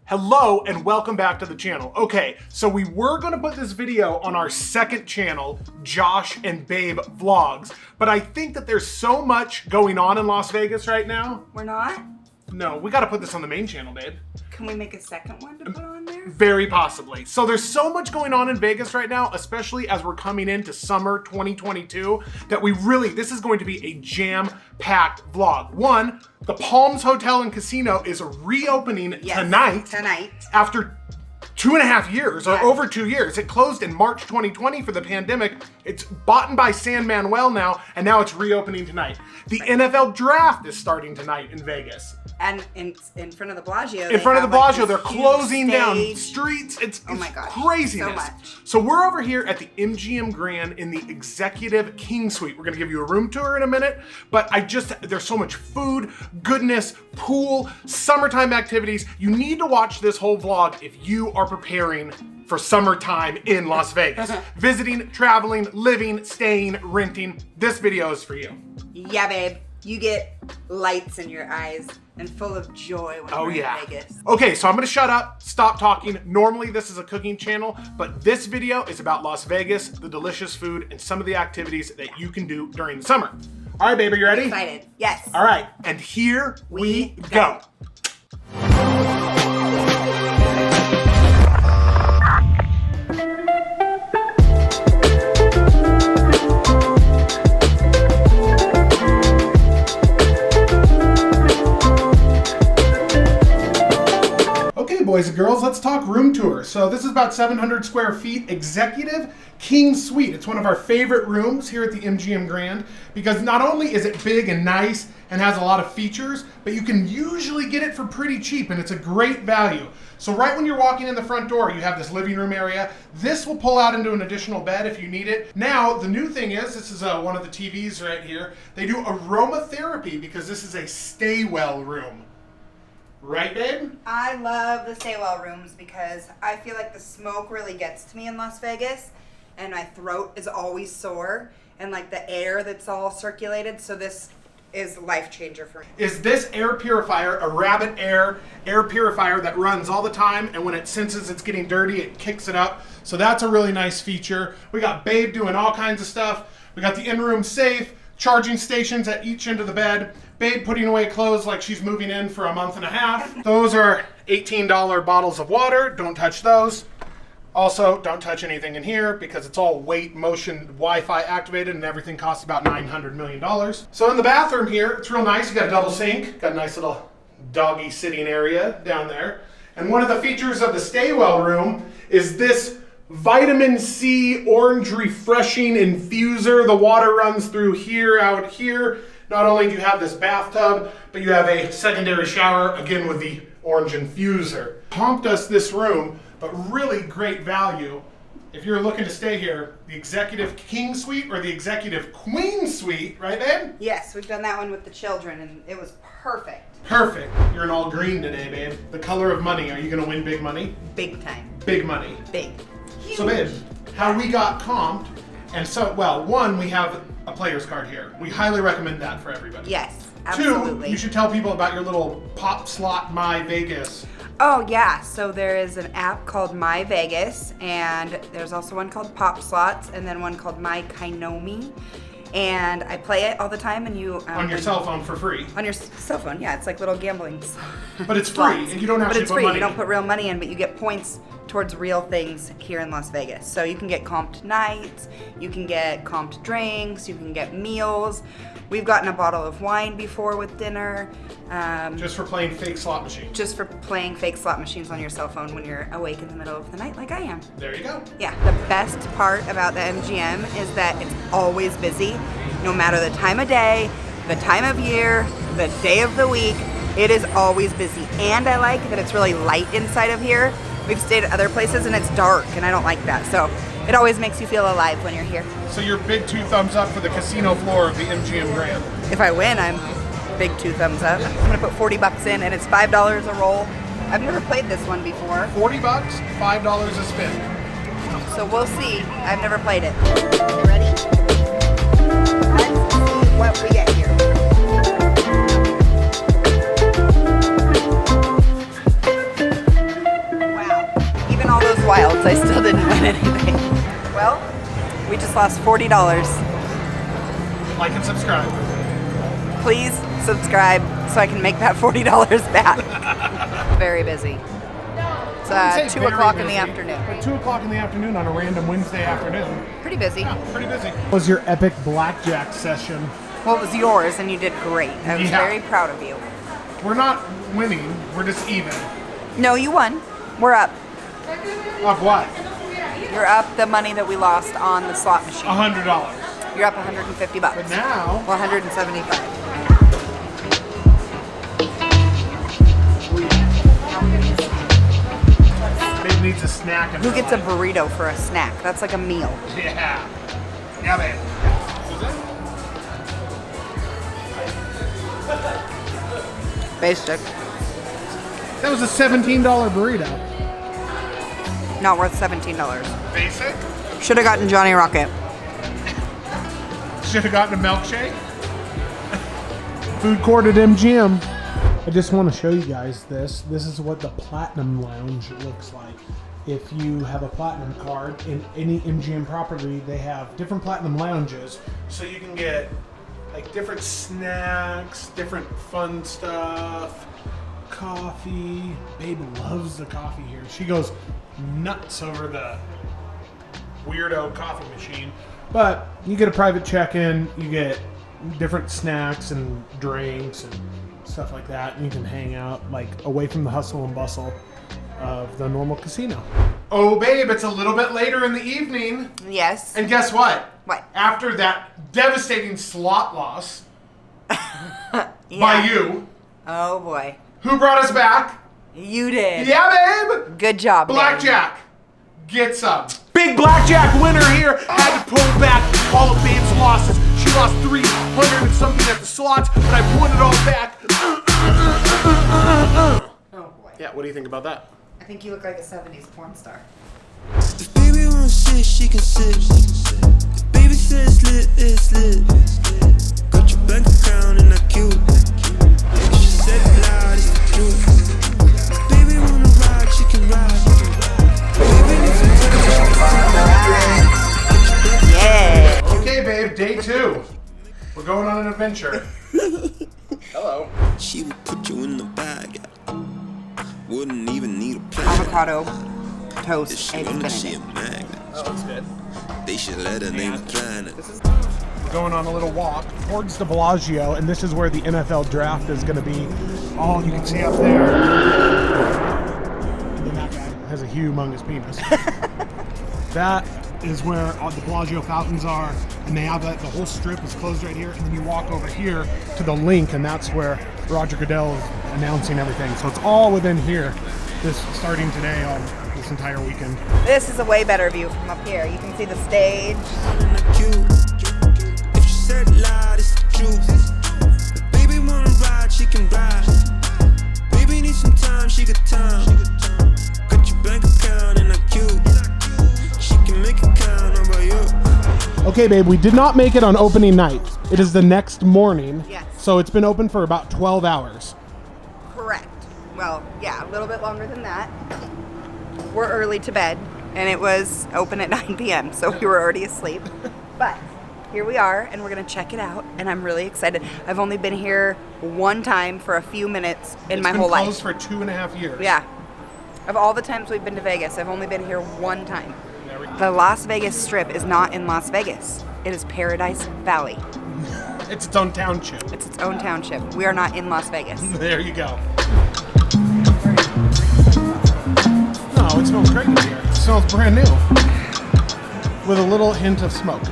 Hello and welcome back to the channel. Okay, so we were gonna put this video on our second channel, Josh and Babe Vlogs, but I think that there's so much going on in Las Vegas right now. We're not? No, we gotta put this on the main channel, babe. Can we make a second one to put on there? Very possibly. So there's so much going on in Vegas right now, especially as we're coming into summer 2022, that this is going to be a jam-packed vlog. One, the Palms Hotel and Casino is reopening tonight. After 2.5 years, or over 2 years. It closed in March 2020 for the pandemic. It's bought by San Manuel now, and now it's reopening tonight. The NFL draft is starting tonight in Vegas. And in front of the Bellagio. In front of the Bellagio, they're closing down streets. It's oh my gosh, craziness. So much. So we're over here at the MGM Grand in the Executive King Suite. We're gonna give you a room tour in a minute, but there's so much food, goodness, pool, summertime activities. You need to watch this whole vlog if you are preparing for summertime in Las Vegas. Visiting, traveling, living, staying, renting. This video is for you. Yeah, babe. You get lights in your eyes and full of joy when you're in Vegas. Okay, so I'm gonna shut up, stop talking. Normally this is a cooking channel, but this video is about Las Vegas, the delicious food, and some of the activities that you can do during the summer. All right, babe, are you ready? I'm excited, yes. All right, and here we go. Boys and girls, let's talk room tour. So this is about 700 square feet, Executive King Suite. It's one of our favorite rooms here at the MGM Grand because not only is it big and nice and has a lot of features, but you can usually get it for pretty cheap and it's a great value. So right when you're walking in the front door, you have this living room area. This will pull out into an additional bed if you need it. Now, the new thing is, this is one of the TVs right here. They do aromatherapy because this is a stay well room. Right, babe? I love the stay-well rooms because I feel like the smoke really gets to me in Las Vegas and my throat is always sore and like the air that's all circulated, so this is a life changer for me. Is this air purifier a rabbit air purifier that runs all the time, and when it senses it's getting dirty, it kicks it up. So that's a really nice feature. We got Babe doing all kinds of stuff. We got the in-room safe, charging stations at each end of the bed. Babe putting away clothes like she's moving in for a month and a half. Those are $18 bottles of water. Don't touch those. Also, don't touch anything in here because it's all weight, motion, Wi-Fi activated, and everything costs about $900 million. So in the bathroom here, it's real nice. You got a double sink, got a nice little doggy sitting area down there. And one of the features of the Staywell room is this vitamin C orange refreshing infuser. The water runs through here, out here. Not only do you have this bathtub, but you have a secondary shower, again with the orange infuser. Comped us this room, but really great value. If you're looking to stay here, the Executive King Suite or the Executive Queen Suite, right, babe? Yes, we've done that one with the children and it was perfect. Perfect. You're in all green today, babe. The color of money. Are you gonna win big money? Big time. Big money. Big. Huge. So babe, how we got comped, and so, well, one, we have a player's card here. We highly recommend that for everybody. Yes, absolutely. Two, you should tell people about your little pop slot My Vegas. Oh yeah, so there is an app called My Vegas, and there's also one called Pop Slots, and then one called My Kainomi. And I play it all the time, and you on your cell phone for free. On your cell phone, yeah, it's like little gambling. But it's free, and you don't actually put money in. But it's free. You don't put real money in, but you get points towards real things here in Las Vegas. So you can get comped nights, you can get comped drinks, you can get meals. We've gotten a bottle of wine before with dinner. Just for playing fake slot machines. Just for playing fake slot machines on your cell phone when you're awake in the middle of the night like I am. There you go. Yeah, the best part about the MGM is that it's always busy. No matter the time of day, the time of year, the day of the week, it is always busy. And I like that it's really light inside of here. We've stayed at other places and it's dark and I don't like that. So it always makes you feel alive when you're here. So you're big 2 thumbs up for the casino floor of the MGM Grand. If I win, I'm big 2 thumbs up. I'm gonna put 40 bucks in and it's $5 a roll. I've never played this one before. 40 bucks, $5 a spin. So we'll see. I've never played it. You ready? Let's see what we get here. I still didn't win anything. Well, we just lost $40. Like and subscribe. Please subscribe so I can make that $40 back. Very busy. It's 2 o'clock in the afternoon. At 2 o'clock in the afternoon on a random Wednesday afternoon. Pretty busy. Yeah, pretty busy. What was your epic blackjack session? Well, it was yours, and you did great. I was Yeah. very proud of you. We're not winning. We're just even. No, you won. We're up. Of what? You're up the money that we lost on the slot machine. $100. You're up $150. But now, Well, 175. babe needs a snack. Who gets a burrito for a snack? That's like a meal. Yeah. Yeah, babe. Basic. That was a $17 burrito. Not worth $17. Basic? Should have gotten Johnny Rocket. Should have gotten a milkshake. Food court at MGM. I just want to show you guys this. This is what the Platinum Lounge looks like. If you have a Platinum card in any MGM property, they have different Platinum Lounges. So you can get like different snacks, different fun stuff, coffee. Babe loves the coffee here. She goes nuts over the weirdo coffee machine. But you get a private check-in, you get different snacks and drinks and stuff like that, and you can hang out like away from the hustle and bustle of the normal casino. Oh babe, it's a little bit later in the evening. Yes. And guess what? What? After that devastating slot loss Yeah. by you, Oh boy. who brought us back? You did. Yeah, babe! Good job, babe. Blackjack. Get some. Big Blackjack winner here. Had to pull back all of Babe's losses. She lost 300 and something at the slots, but I won it all back. Oh boy. Yeah, what do you think about that? I think you look like a 70s porn star. If baby wanna sit, she can sit. If baby says lit, it's lit. Got your bank account and I cute. If she said it loud, it's the truth. If baby wanna ride, she can ride. Baby needs some time, she can Yeah. Okay, babe, day 2. We're going on an adventure. Hello. She would put you in the bag. Wouldn't even need a plan. Avocado, If toast, she eggs wanted, she a Benedict. magnet. Oh, that's good. They should let her name a planet. We're going on a little walk towards the Bellagio, and this is where the NFL draft is going to be. Oh, you can see up there. And then that guy has a humongous penis. That is where all the Bellagio fountains are, and they have that. The whole strip is closed right here, and then you walk over here to the link, and that's where Roger Goodell is announcing everything. So it's all within here. This starting today on this entire weekend. This is a way better view from up here. You can see the stage. And I cute. If she said it loud, it's the truth. If baby wanna ride, she can ride. Baby needs some time, she got time. Got your bank account and I cute. She can make it count, how about you? Okay, babe, we did not make it on opening night. It is the next morning. Yes. So it's been open for about 12 hours. Correct. Well, yeah, a little bit longer than that. We're early to bed, and it was open at 9 p.m., so we were already asleep. But here we are, and we're going to check it out, and I'm really excited. I've only been here one time for a few minutes in my whole life. It's been closed for 2.5 years. Yeah. Of all the times we've been to Vegas, I've only been here one time. There we go. The Las Vegas Strip is not in Las Vegas. It is Paradise Valley. It's its own township. It's its own township. We are not in Las Vegas. There you go. No, it smells great in here. It smells brand new. With a little hint of smoke.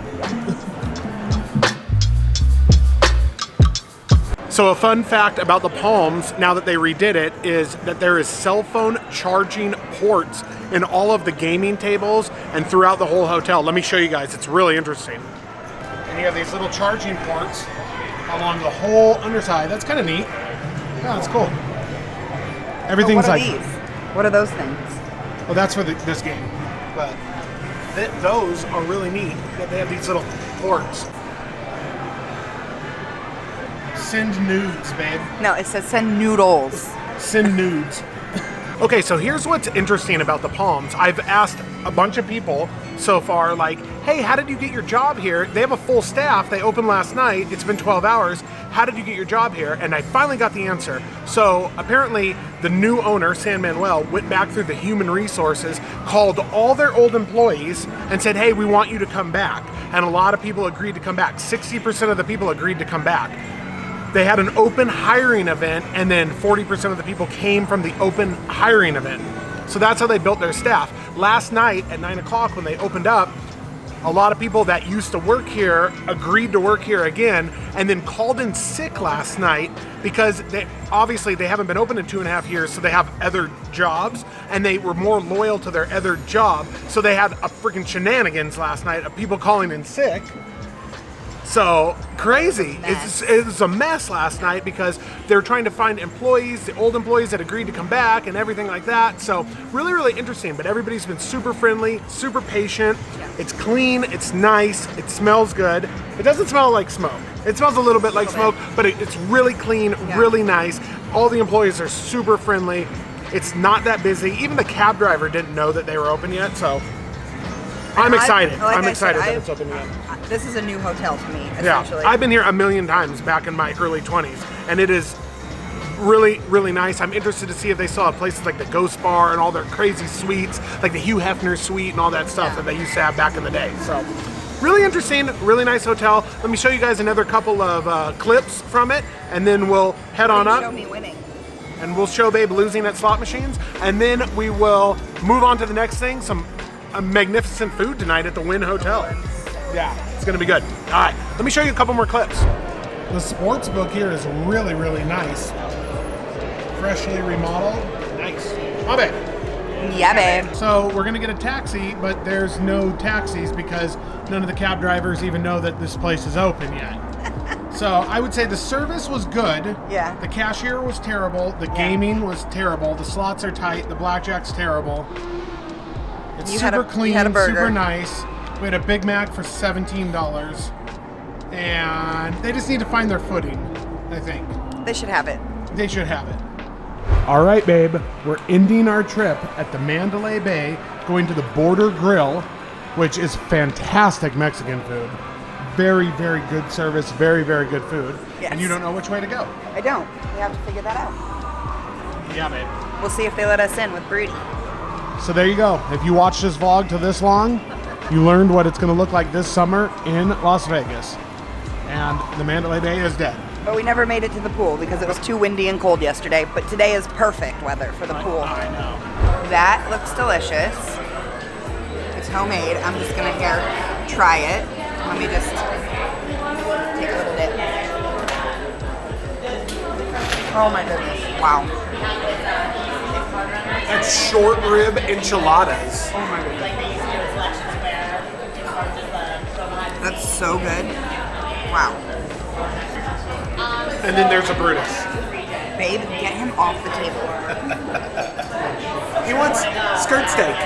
So a fun fact about the Palms, now that they redid it, is that there is cell phone charging ports in all of the gaming tables and throughout the whole hotel. Let me show you guys. It's really interesting. And you have these little charging ports along the whole underside. That's kind of neat. Yeah, that's cool. Everything's What are like, these? What are those things? well, that's for this game. But those are really neat that they have these little ports. Send nudes, babe. No, it says send noodles. Send nudes. Okay, so here's what's interesting about the Palms. I've asked a bunch of people so far, like, hey, how did you get your job here? They have a full staff. They opened last night. It's been 12 hours. How did you get your job here? And I finally got the answer. So apparently the new owner, San Manuel, went back through the human resources, called all their old employees and said, hey, we want you to come back. And a lot of people agreed to come back. 60% of the people agreed to come back. They had an open hiring event, and then 40% of the people came from the open hiring event. So that's how they built their staff. Last night at 9 o'clock when they opened up, a lot of people that used to work here agreed to work here again, and then called in sick last night because they haven't been open in 2.5 years, so they have other jobs, and they were more loyal to their other job. So they had a freaking shenanigans last night of people calling in sick. So crazy. It was a mess last night because they're trying to find employees, the old employees that agreed to come back and everything like that. So really, really interesting. But everybody's been super friendly, super patient. Yeah. It's clean, it's nice, it smells good. It doesn't smell like smoke. It smells a little bit like smoke, but it's really clean, really nice. All the employees are super friendly. It's not that busy. Even the cab driver didn't know that they were open yet, so I'm excited. I'm excited that it's open yet. This is a new hotel to me, essentially. Yeah, I've been here a million times back in my early 20s, and it is really, really nice. I'm interested to see if they still have places like the Ghost Bar and all their crazy suites, like the Hugh Hefner suite and all that stuff that they used to have back in the day. So, really interesting, really nice hotel. Let me show you guys another couple of clips from it, and then we'll head on up. Show me winning. And we'll show Babe losing at slot machines, and then we will move on to the next thing, some magnificent food tonight at the Wynn Hotel. Yeah, it's gonna be good. All right, let me show you a couple more clips. The sports book here is really, really nice. Freshly remodeled. Nice. Oh, babe. Yeah, babe. So we're gonna get a taxi, but there's no taxis because none of the cab drivers even know that this place is open yet. So I would say the service was good. Yeah. The cashier was terrible. The gaming was terrible. The slots are tight. The blackjack's terrible. It's super clean, super nice. We had a Big Mac for $17. And they just need to find their footing, I think. They should have it. They should have it. All right, babe. We're ending our trip at the Mandalay Bay, going to the Border Grill, which is fantastic Mexican food. Very, very good service, very, very good food. Yes. And you don't know which way to go. I don't. We have to figure that out. Yeah, babe. We'll see if they let us in with Broody. So there you go. If you watched this vlog to this long, you learned what it's going to look like this summer in Las Vegas. And the Mandalay Bay is dead. But we never made it to the pool because it was too windy and cold yesterday. But today is perfect weather for the pool. I know. That looks delicious. It's homemade. I'm just going to try it. Let me just take a little dip. Oh my goodness. Wow. That's short rib enchiladas. Oh my goodness. That's so good. Wow. And then there's a Brutus. Babe, get him off the table. He wants skirt steak.